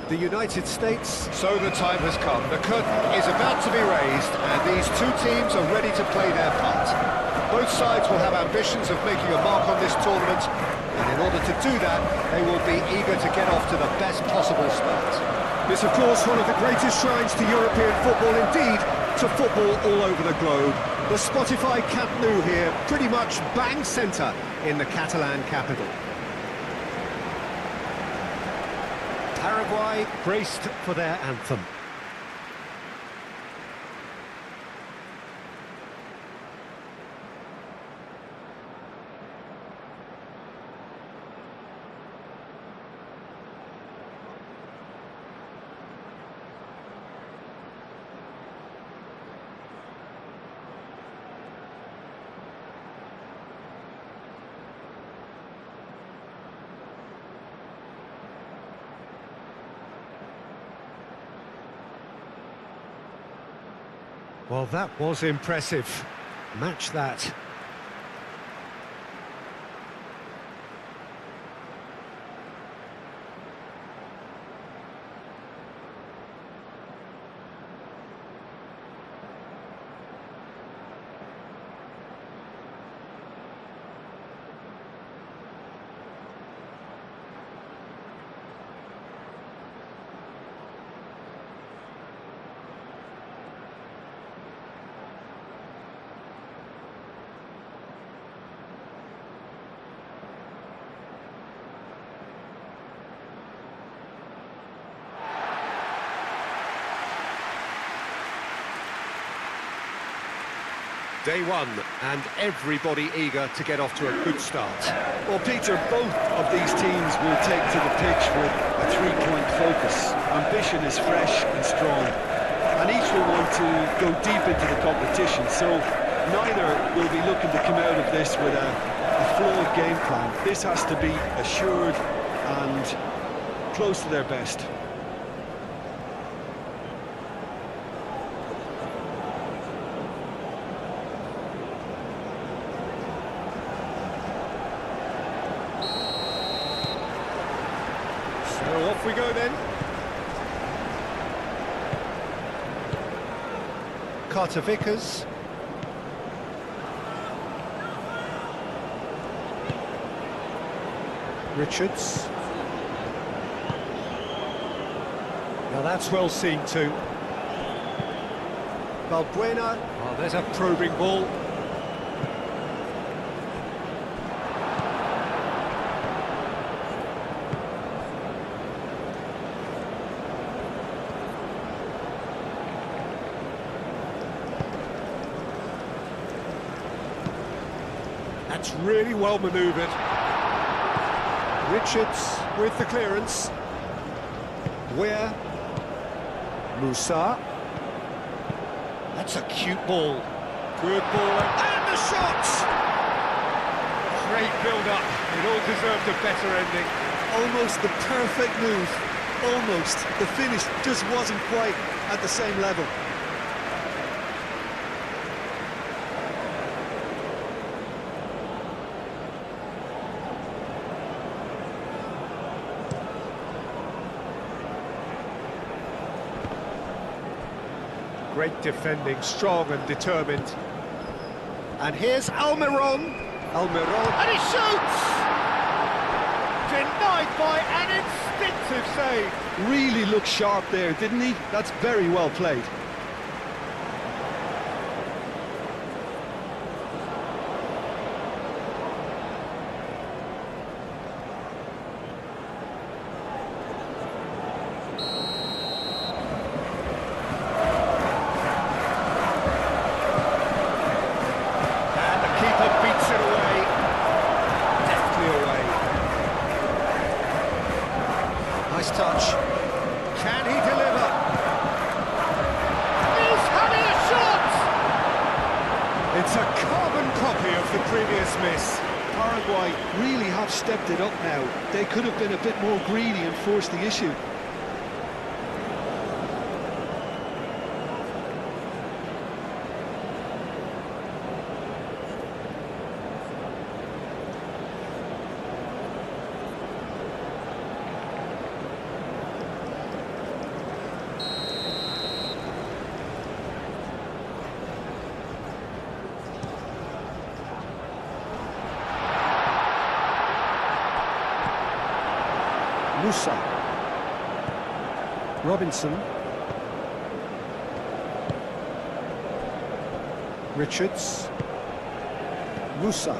the United States. So the time has come. The curtain is about to be raised, and these two teams are ready to play their part. Both sides will have ambitions of making a mark on this tournament, and in order to do that, they will be eager to get off to the best possible start. This, of course, one of the greatest shrines to European football, indeed, to football all over the globe. The Spotify Camp Nou here, pretty much bang centre in the Catalan capital. Paraguay braced for their anthem. Well, that was impressive. Match that. Day one, and everybody eager to get off to a good start. Well, Peter, both of these teams will take to the pitch with a three-point focus. Ambition is fresh and strong, and each will want to go deep into the competition, so neither will be looking to come out of this with a flawed game plan. This has to be assured and close to their best. So off we go then. Carter Vickers. Richards. Now that's well seen too. Balbuena. Oh, there's a probing ball. That's really well manoeuvred. Richards with the clearance. Where? Musa. That's a cute ball. Good ball. And the shot! Great build-up. It all deserved a better ending. Almost the perfect move. Almost. The finish just wasn't quite at the same level. Great defending, strong and determined. And here's Almiron. And he shoots! Denied by an instinctive save. Really looked sharp there, didn't he? That's very well played. Beats it away. Deftly away. Nice touch. Can he deliver? He's having a shot! It's a carbon copy of the previous miss. Paraguay really have stepped it up now. They could have been a bit more greedy and forced the issue. Musa. Robinson. Richards. Musa.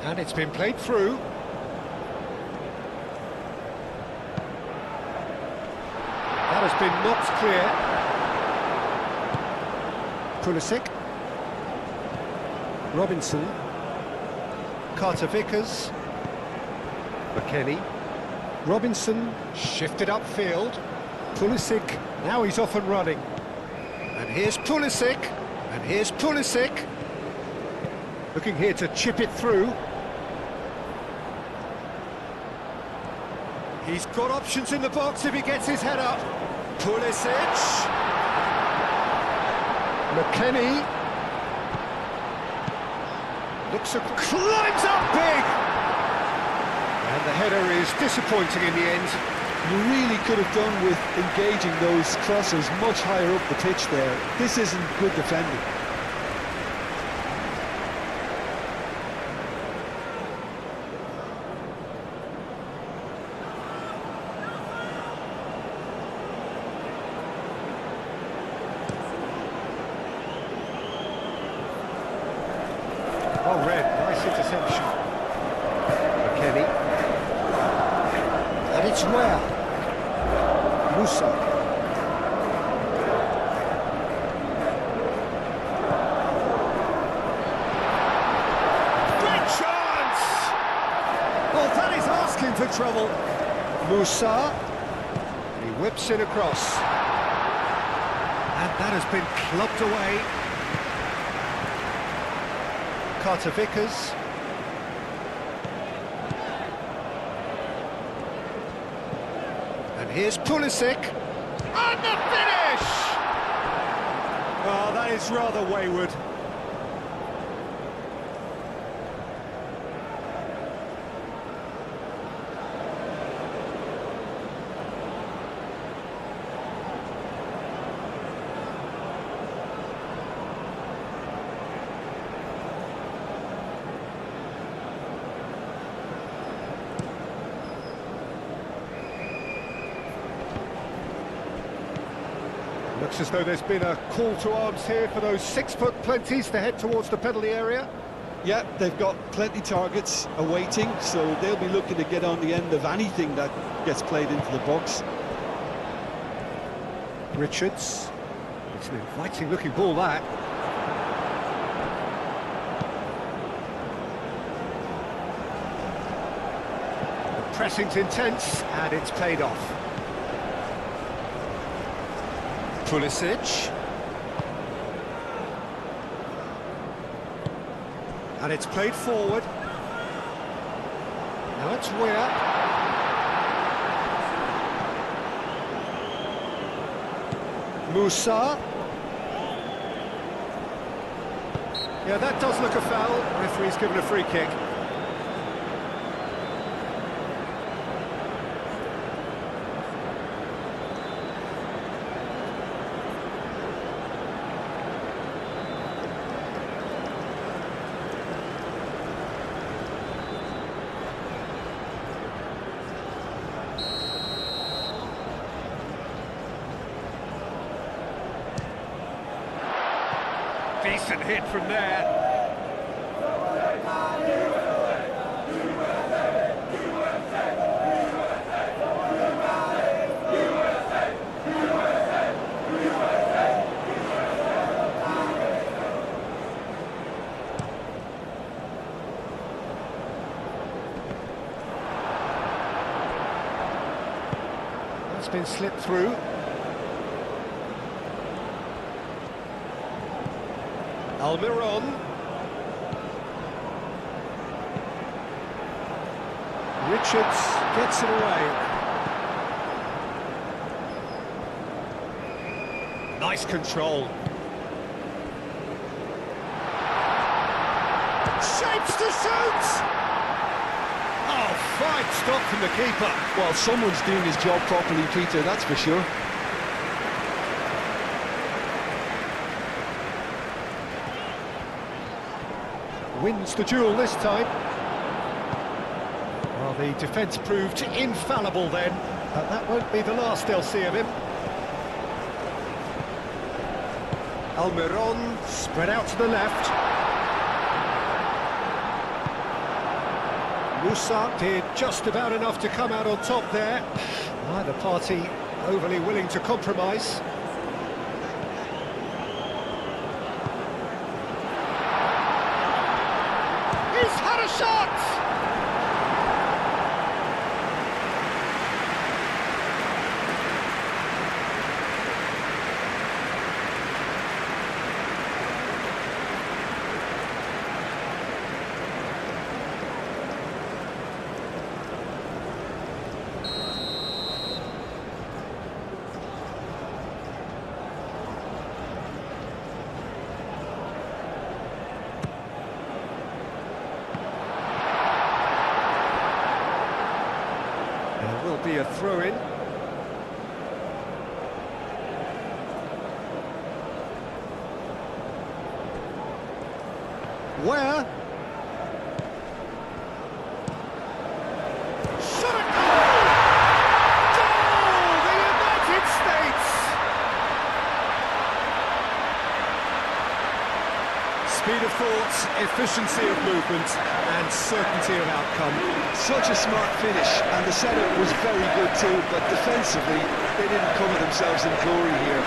And it's been played through. That has been knocked clear. Pulisic. Robinson. Carter Vickers. McKennie. Robinson. Shifted upfield. Pulisic. Now he's off and running. And here's Pulisic. And here's Pulisic. Looking here to chip it through. He's got options in the box if he gets his head up. Pulisic. McKennie. Climbs up big! And the header is disappointing in the end. You really could have done with engaging those crossers much higher up the pitch there. This isn't good defending. Oh, red, nice interception. McKennie. And it's rare. Musa. Great chance! Well, that is asking for trouble. Musa. He whips it across. And that has been clubbed away. Carter Vickers. And here's Pulisic. And the finish! Oh, that is rather wayward. Looks as though there's been a call to arms here for those 6-foot plenties to head towards the penalty area. Yeah, they've got plenty targets awaiting, so they'll be looking to get on the end of anything that gets played into the box. Richards. It's an inviting looking ball, that. The pressing's intense and it's paid off. Pulisic. And it's played forward. Now it's Weir. Musa. Yeah, that does look a foul. Referee's given a free kick. Decent hit from there. That's been slipped through. Almiron. Richards gets it away. Nice control. Shapes to shoot! Oh, fine stop from the keeper. Well, someone's doing his job properly, Peter, that's for sure. wins the duel this time. Well, the defence proved infallible then, but that won't be the last they'll see of him. Almiron spread out to the left. Musa did just about enough to come out on top there. Neither party overly willing to compromise. He's had a shot! There will be a throw-in. Where? Shot at goal! Goal! The United States! Speed of thought, efficiency of movement, and certainty of outcome. Such a smart finish, and the setup was very good too, but defensively, they didn't cover themselves in glory here.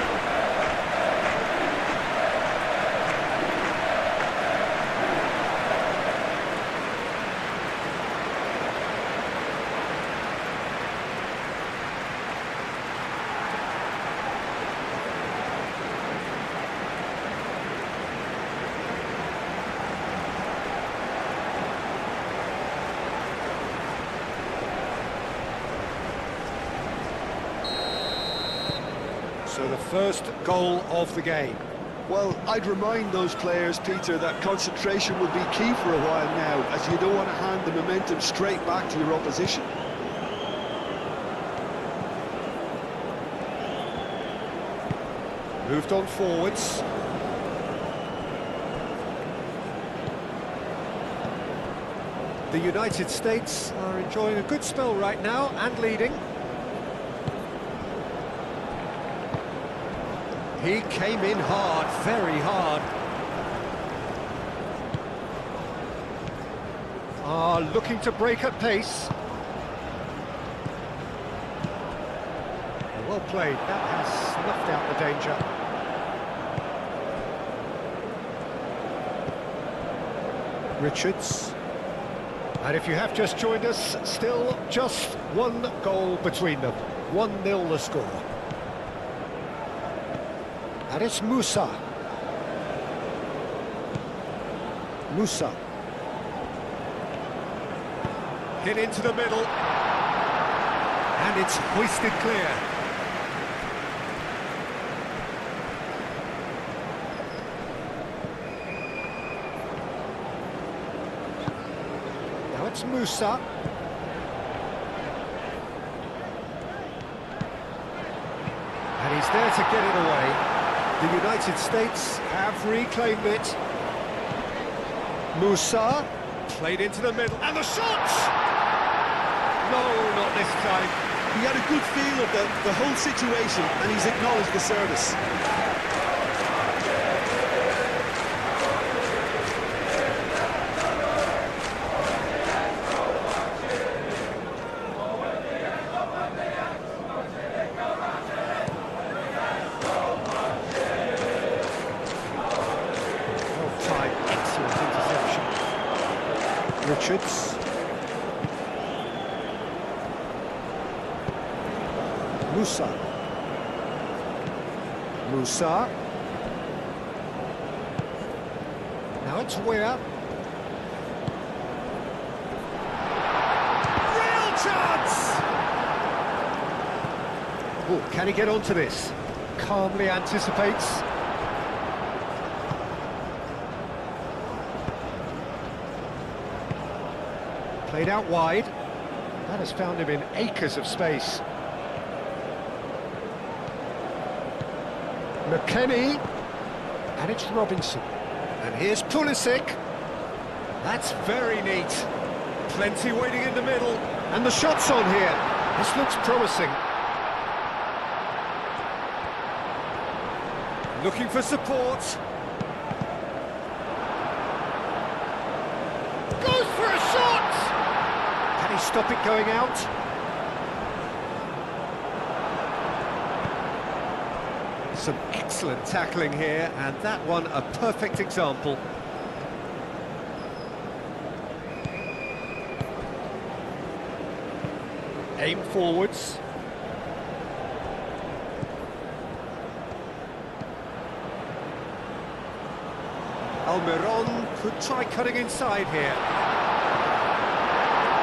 So the first goal of the game. Well, I'd remind those players, Peter, that concentration will be key for a while now, as you don't want to hand the momentum straight back to your opposition. Moved on forwards. The United States are enjoying a good spell right now and leading. He came in hard, very hard. Looking to break at pace. Well played, that has snuffed out the danger. Richards. And if you have just joined us, still just one goal between them. 1-0 the score. And it's Musa. Musa. Hit into the middle. And it's hoisted clear. Now it's Musa. And he's there to get it away. The United States have reclaimed it. Musa played into the middle, and the shot! No, not this time. He had a good feel of the whole situation, and he's acknowledged the service. Richards. Musa. Musa. Now it's Weir. Real chance! Oh, can he get onto this? Calmly anticipates. Played out wide. That has found him in acres of space. McKennie. And it's Robinson. And here's Pulisic. That's very neat. Plenty waiting in the middle. And the shot's on here. This looks promising. Looking for support. Goes for a shot! Can he stop it going out? Some excellent tackling here, and that one a perfect example. Aim forwards. Almiron could try cutting inside here.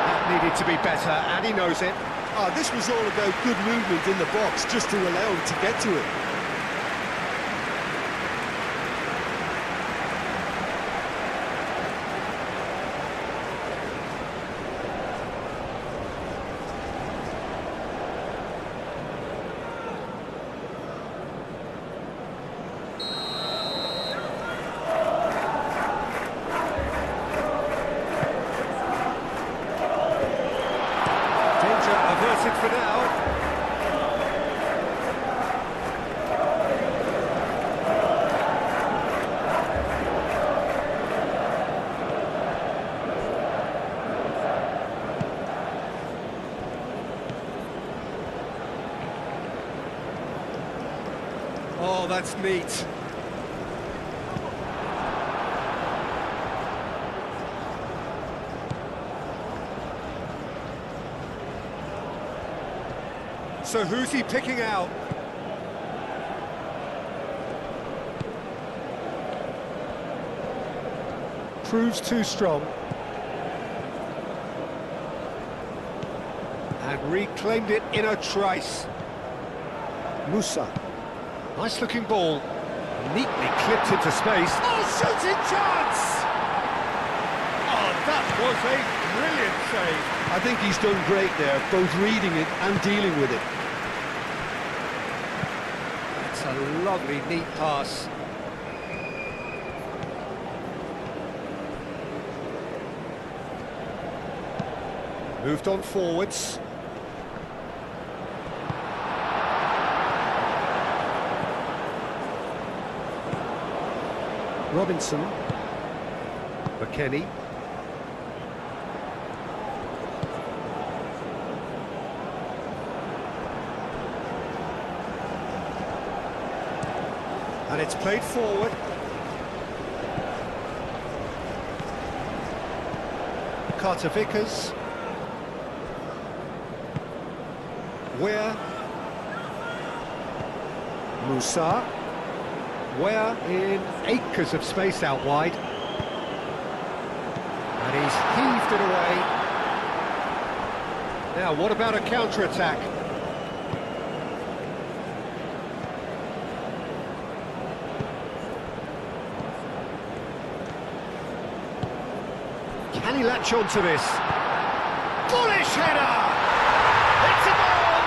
That needed to be better, and he knows it. Ah, this was all about good movement in the box, just to allow him to get to it. Averted for now. Oh, that's neat. So who's he picking out? Proves too strong. And reclaimed it in a trice. Musa. Nice looking ball. Neatly clipped into space. Oh, shooting chance! Oh, that was a brilliant save. I think he's done great there, both reading it and dealing with it. It's a lovely, neat pass. Moved on forwards. Robinson. McKennie. And it's played forward. Carter Vickers. Where? Musa. Where in acres of space out wide. And he's heaved it away. Now, what about a counter-attack? Can he latch on to this? Bullish header! It's a goal!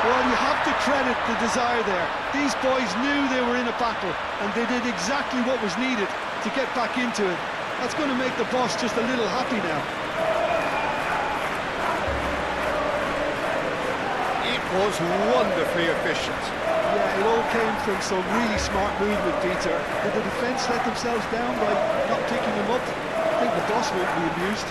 Well, you have to credit the desire there. These boys knew they were in a battle, and they did exactly what was needed to get back into it. That's going to make the boss just a little happy now. It was wonderfully efficient. Yeah, it all came from some really smart movement, Peter. Did the defence let themselves down by not picking him up? I think the boss won't be amused.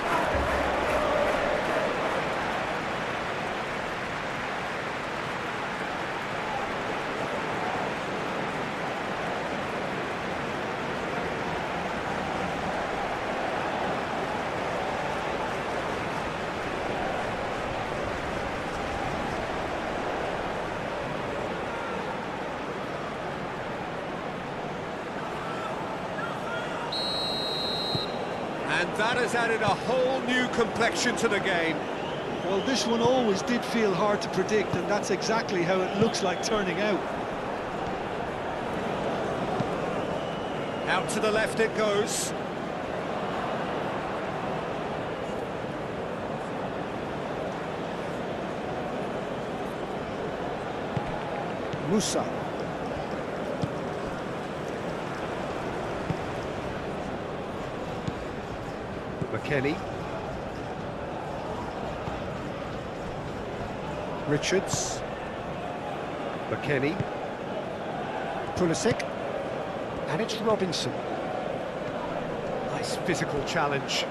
And that has added a whole new complexion to the game. Well, this one always did feel hard to predict, and that's exactly how it looks like turning out. Out to the left it goes. Musa. McKennie. Richards. McKennie. Pulisic. And it's Robinson. Nice physical challenge.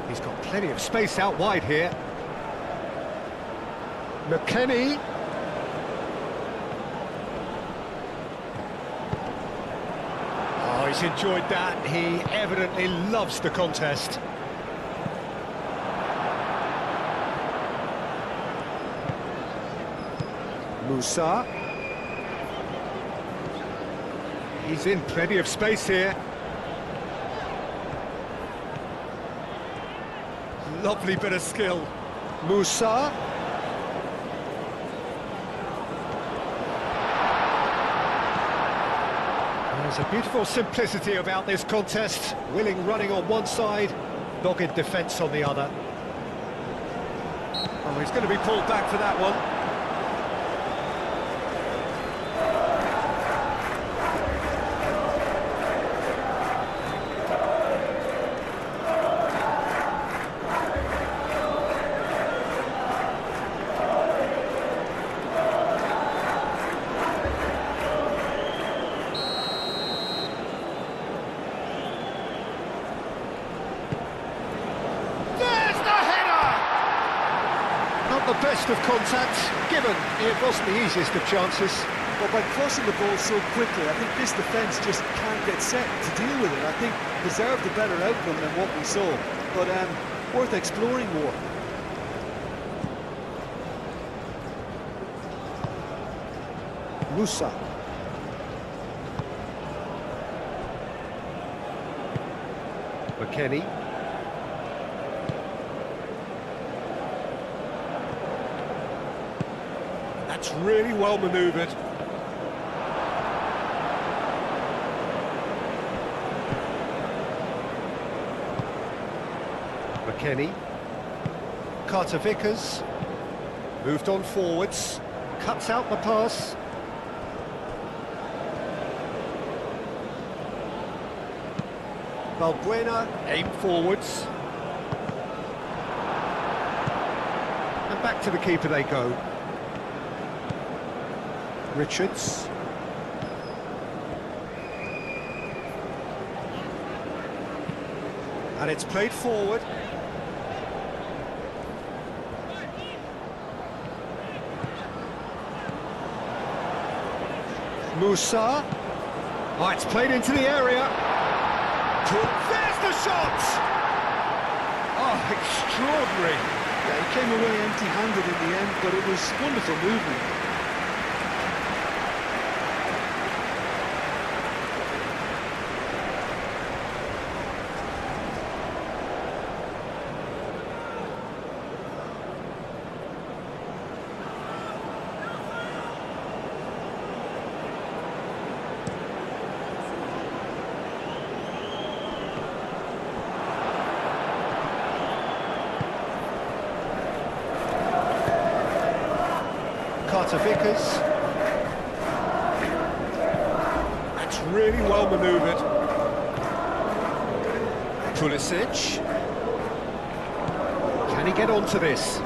He's got plenty of space out wide here. McKennie. Oh, he's enjoyed that. He evidently loves the contest. Musa. He's in plenty of space here. Lovely bit of skill. Musa. There's a beautiful simplicity about this contest. Willing running on one side, dogged defence on the other. Oh, he's going to be pulled back for that one. The best of contact, given it wasn't the easiest of chances. But by crossing the ball so quickly, I think this defence just can't get set to deal with it. I think deserved a better outcome than what we saw, but worth exploring more. Musa. McKennie. That's really well manoeuvred. McKennie. Carter Vickers. Moved on forwards. Cuts out the pass. Balbuena aimed forwards. And back to the keeper they go. Richards. And it's played forward. Musa. Oh, it's played into the area. There's the shot! Oh, extraordinary. Yeah, he came away empty-handed in the end, but it was wonderful movement. Carter Vickers. That's really well manoeuvred. Pulisic. Can he get onto this?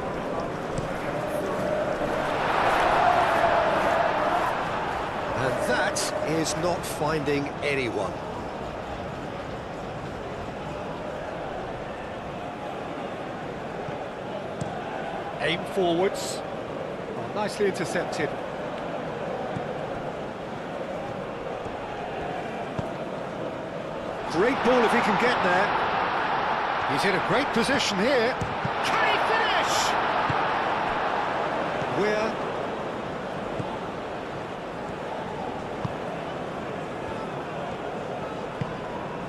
And that is not finding anyone. Aim forwards. Nicely intercepted. Great ball if he can get there. He's in a great position here. Can he finish? Where?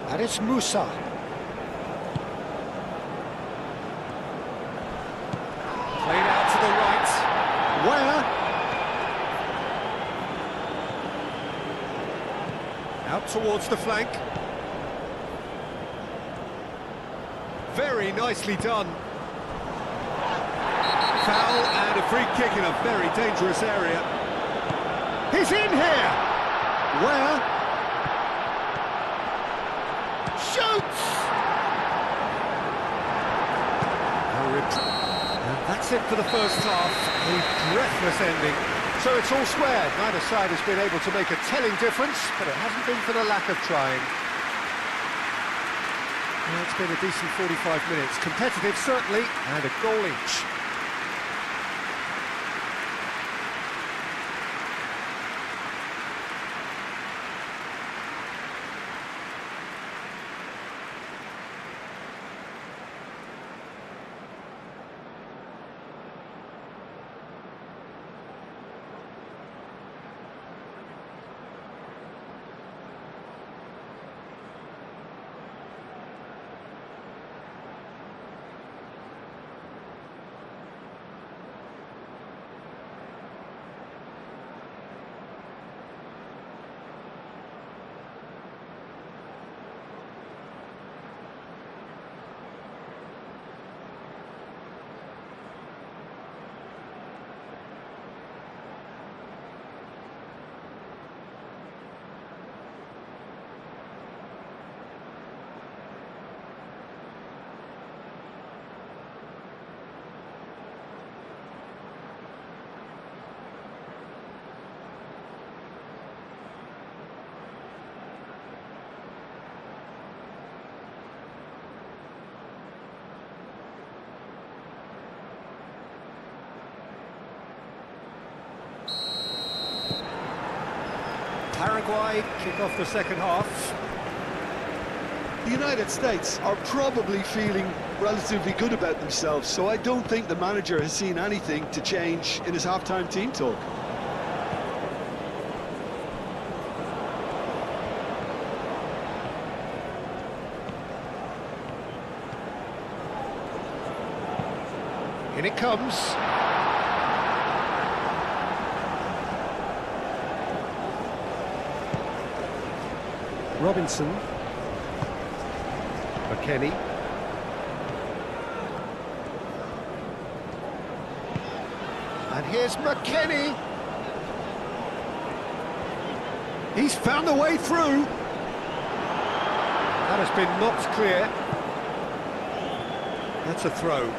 And it's Musa. Played out to the right. Where? Out towards the flank. Very nicely done. Foul and a free kick in a very dangerous area. He's in here! Where? Shoots! And that's it for the first half. A breathless ending. So it's all square. Neither side has been able to make a telling difference, but it hasn't been for the lack of trying. Well, it's been a decent 45 minutes. Competitive, certainly, and a goal each. Paraguay kick off the second half. The United States are probably feeling relatively good about themselves, so I don't think the manager has seen anything to change in his half-time team talk. In it comes. Robinson. McKennie. And here's McKennie. He's found a way through. That has been knocked clear. That's a throw.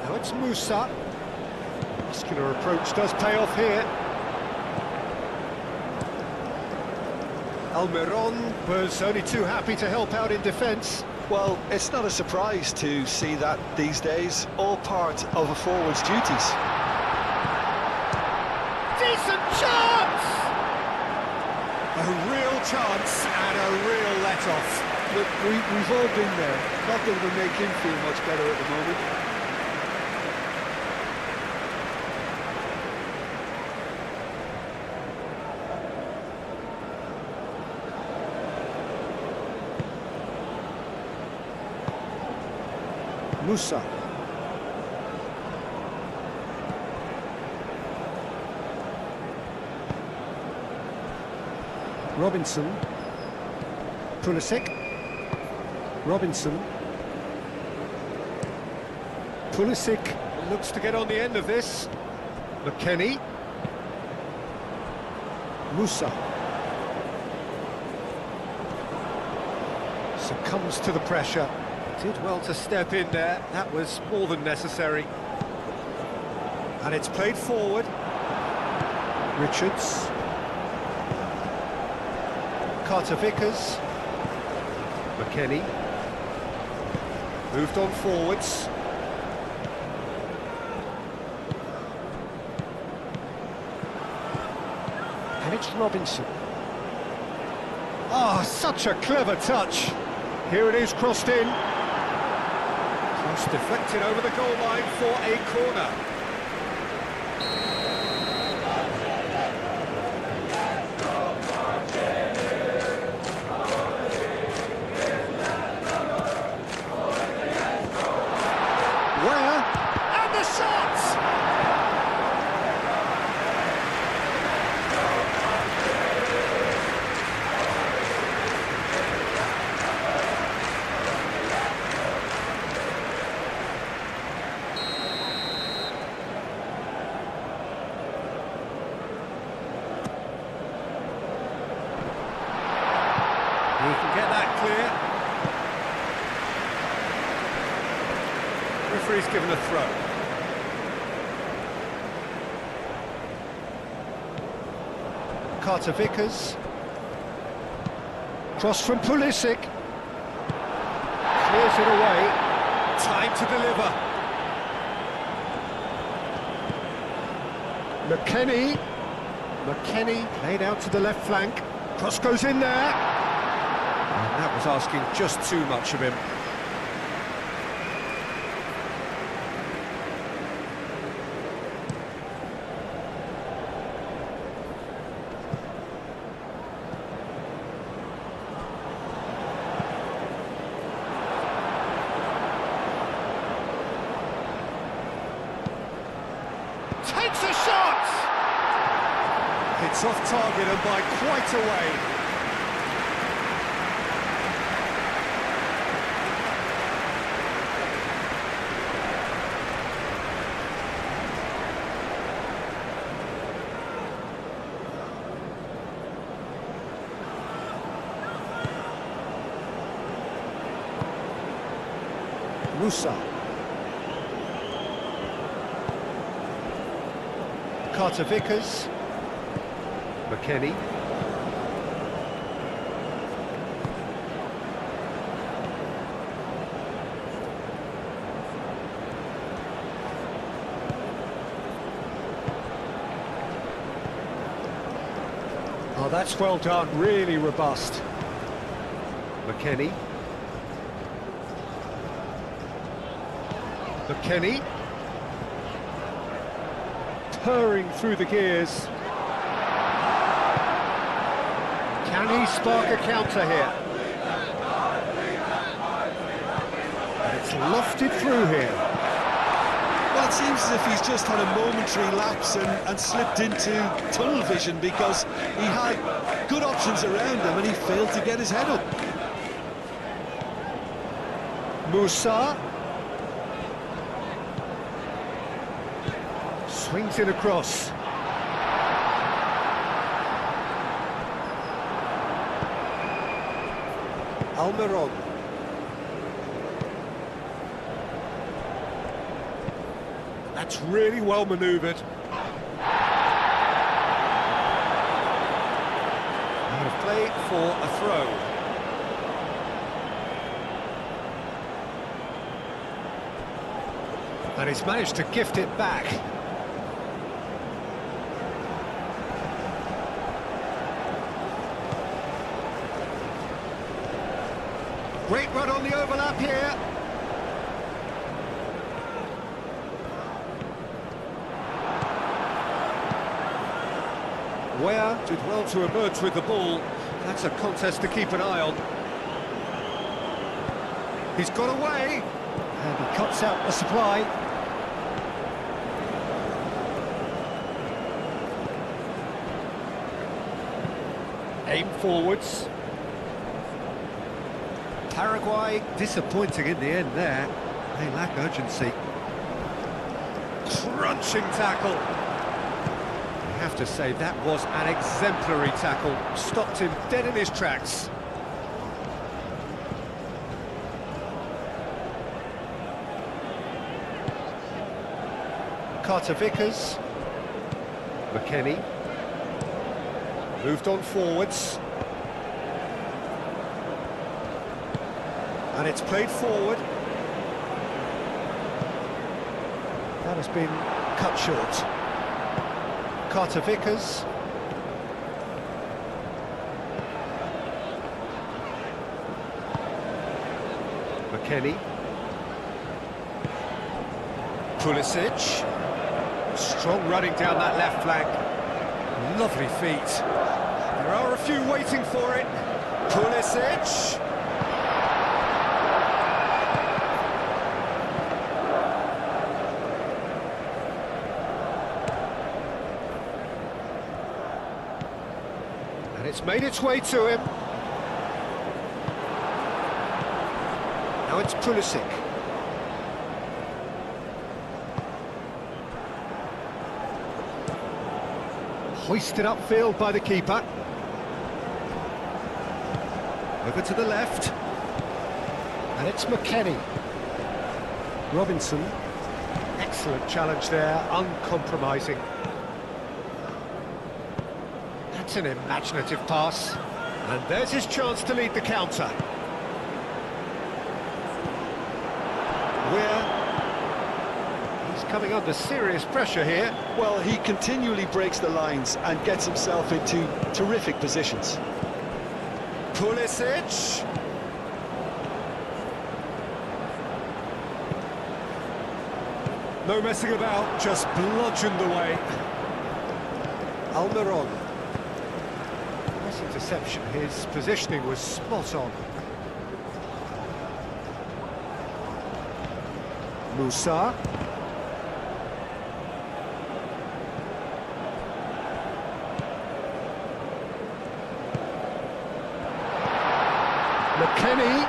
Now it's Musa. Muscular approach does pay off here. Almiron was only too happy to help out in defence. Well, it's not a surprise to see that these days, all part of a forward's duties. Decent chance! A real chance and a real let-off. Look, we've all been there. Not that it will make him feel much better at the moment. Musa. Robinson. Pulisic. Robinson. Pulisic looks to get on the end of this. McKennie. Musa. Succumbs to the pressure. Did well to step in there. That was more than necessary. And it's played forward. Richards. Carter Vickers. McKennie. Moved on forwards. And it's Robinson. Ah, such a clever touch. Here it is, crossed in. Cross deflected over the goal line for a corner. Where? And the shot! referee's given a throw. Carter Vickers. Cross from Pulisic. Clears it away. Time to deliver. McKennie played out to the left flank. Cross goes in there. And that was asking just too much of him. Takes a shot! It's off target and by quite a way. Musa. Carter Vickers. McKennie. Oh, that's well done, really robust. McKennie. McKennie. Purring through the gears. Can he spark a counter here? And it's lofted through here. Well, it seems as if he's just had a momentary lapse and slipped into tunnel vision, because he had good options around him and he failed to get his head up. Musa. Swings it across. Almiron. That's really well manoeuvred. Out of play for a throw. And he's managed to gift it back. Great run on the overlap here. Ware did well to emerge with the ball. That's a contest to keep an eye on. He's got away. And he cuts out the supply. Aim forwards. Paraguay disappointing in the end there. They lack urgency. Crunching tackle. I have to say, that was an exemplary tackle. Stopped him dead in his tracks. Carter Vickers. McKennie. Moved on forwards. And it's played forward. That has been cut short. Carter Vickers. McKennie. Pulisic. Strong running down that left flank. Lovely feet. There are a few waiting for it. Pulisic. And it's made its way to him. Now it's Pulisic. Hoisted upfield by the keeper. Over to the left. And it's McKennie. Robinson. Excellent challenge there, uncompromising. That's an imaginative pass. And there's his chance to lead the counter. He's coming under serious pressure here. Well, he continually breaks the lines and gets himself into terrific positions. Pulisic. No messing about, just bludgeoned away. Almiron. Nice interception, his positioning was spot on. Musa. McKennie.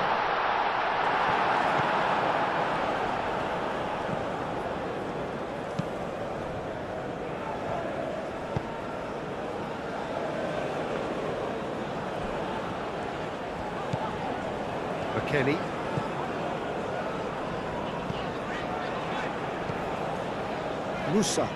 McKennie. Musa.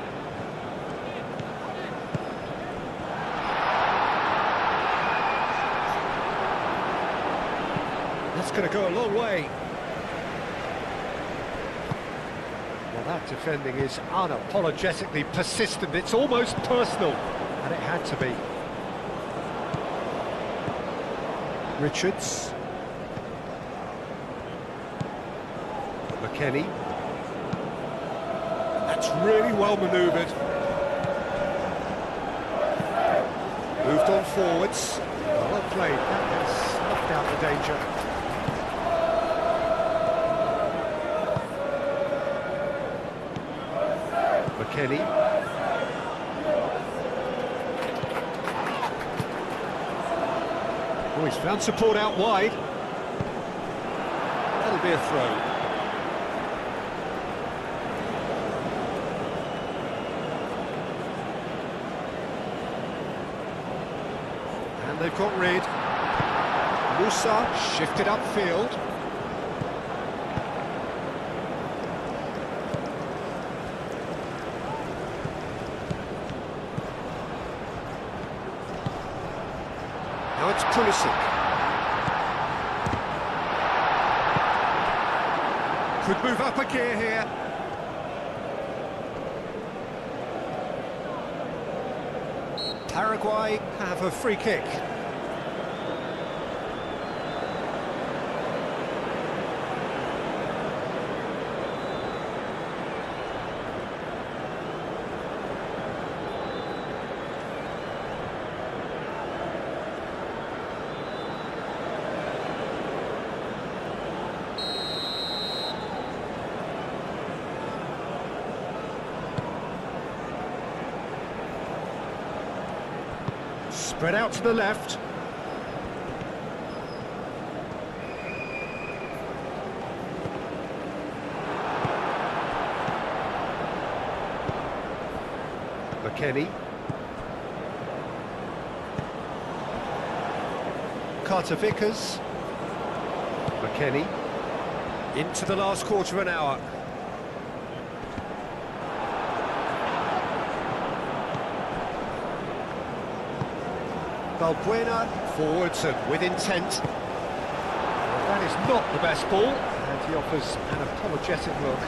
That's going to go a long way. Well, that defending is unapologetically persistent. It's almost personal, and it had to be. Richards. McKennie. That's really well manoeuvred. Moved on forwards. Well played. That has snuffed out the danger. McKennie. Oh, he's found support out wide. That'll be a throw. And they've got rid. Musa shifted upfield. Now it's Pulisic. Could move up a gear here. Paraguay have a free kick. Spread out to the left. McKennie. Carter Vickers. McKennie. Into the last quarter of an hour. Balbuena forwards and with intent. Well, that is not the best ball, and he offers an apologetic look.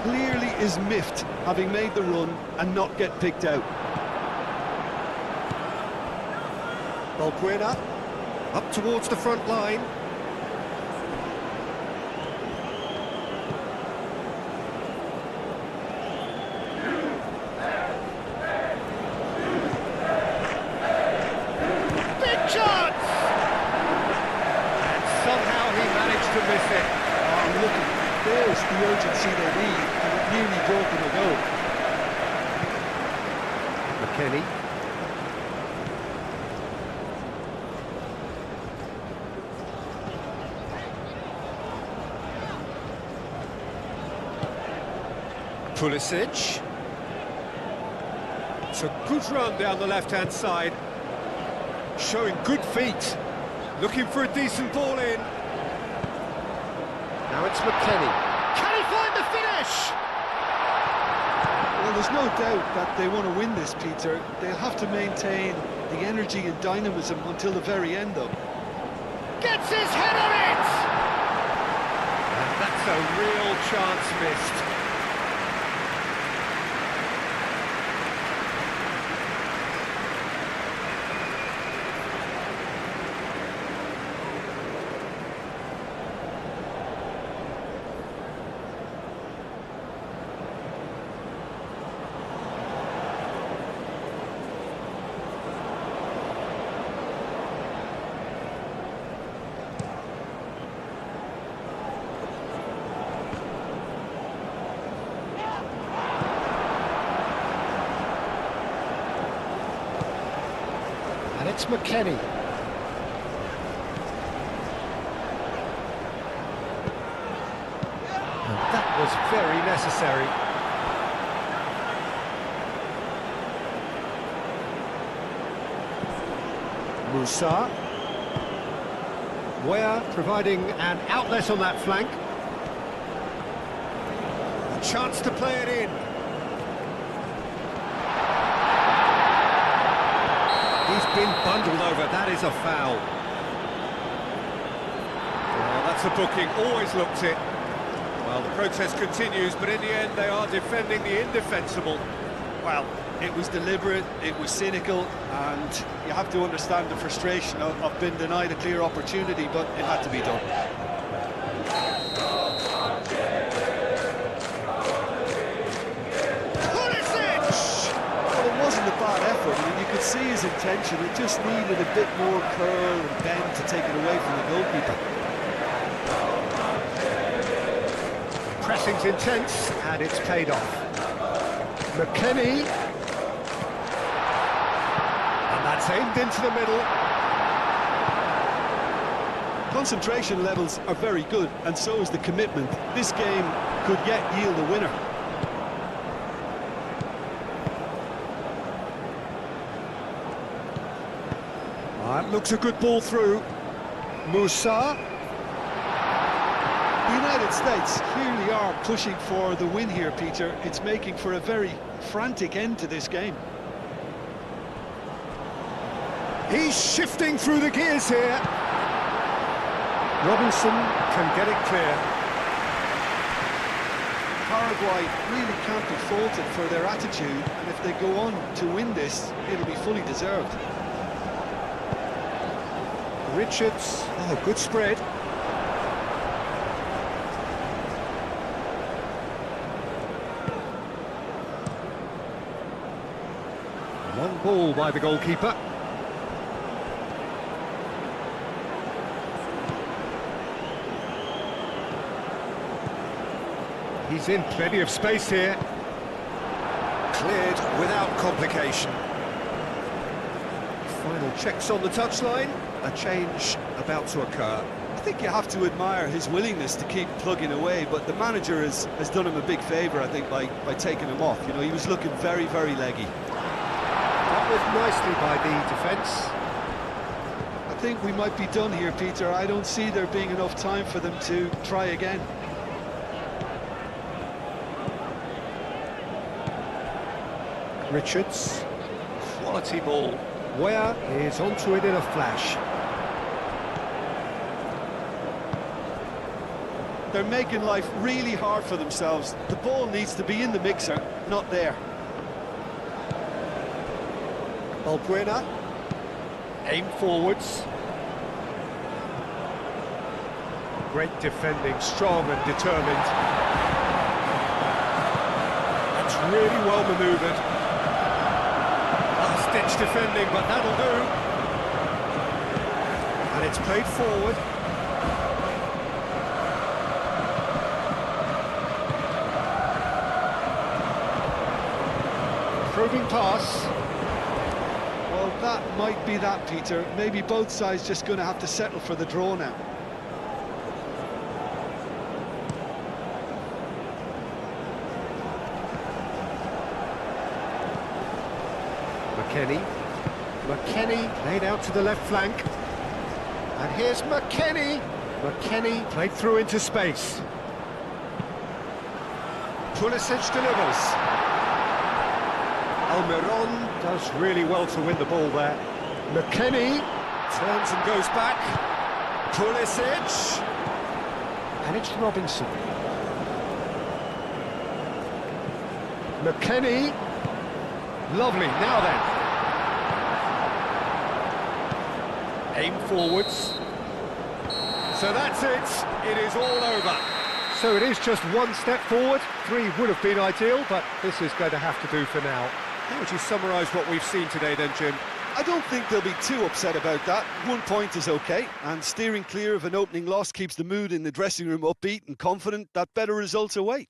Clearly is miffed, having made the run and not get picked out. Balbuena up towards the front line. Chance! And somehow he managed to miss it. Oh, look, there's the urgency they need, and it nearly brought them a goal. McKennie. Pulisic. It's a good run down the left-hand side. Showing good feet, looking for a decent ball in. Now it's McKennie. Can he find the finish? Well, there's no doubt that they want to win this, Peter. They'll have to maintain the energy and dynamism until the very end, though. Gets his head on it! And that's a real chance missed. And it's McKennie. And that was very necessary. Musa. Weah providing an outlet on that flank. A chance to play it in. He's been bundled over, that is a foul. Well, that's a booking, always looked it. Well, the protest continues, but in the end they are defending the indefensible. Well, it was deliberate, it was cynical, and you have to understand the frustration of being denied a clear opportunity, but it had to be done. You could see his intention, it just needed a bit more curl and bend to take it away from the goalkeeper. Pressing's intense, and it's paid off. McKennie. And that's aimed into the middle. Concentration levels are very good, and so is the commitment. This game could yet yield a winner. Looks a good ball through. Musa. The United States clearly are pushing for the win here, Peter. It's making for a very frantic end to this game. He's shifting through the gears here. Robinson can get it clear. Paraguay really can't be faulted for their attitude, and if they go on to win this, it'll be fully deserved. Richards, oh, good spread. Long ball by the goalkeeper. He's in plenty of space here. Cleared without complication. Final checks on the touchline. A change about to occur. I think you have to admire his willingness to keep plugging away, but the manager has done him a big favour, I think, by taking him off. You know, he was looking very, very leggy. That was nicely by the defence. I think we might be done here, Peter. I don't see there being enough time for them to try again. Richards. Quality ball. Weah is onto it in a flash. They're making life really hard for themselves. The ball needs to be in the mixer, not there. Balbuena. Aim forwards. Great defending, strong and determined. That's really well manoeuvred. Last-ditch defending, but that'll do. And it's played forward. Probing pass. Well, that might be that, Peter. Maybe both sides just going to have to settle for the draw now. McKennie played out to the left flank. And here's McKennie. McKennie played through into space. Pulisic delivers. Almiron does really well to win the ball there. McKennie turns and goes back. Pulisic. And it's Robinson. McKennie. Lovely, now then. Aim forwards. So that's it. It is all over. So it is just one step forward. 3 would have been ideal, but this is going to have to do for now. How would you summarise what we've seen today then, Jim? I don't think they'll be too upset about that. 1 point is okay, and steering clear of an opening loss keeps the mood in the dressing room upbeat and confident that better results await.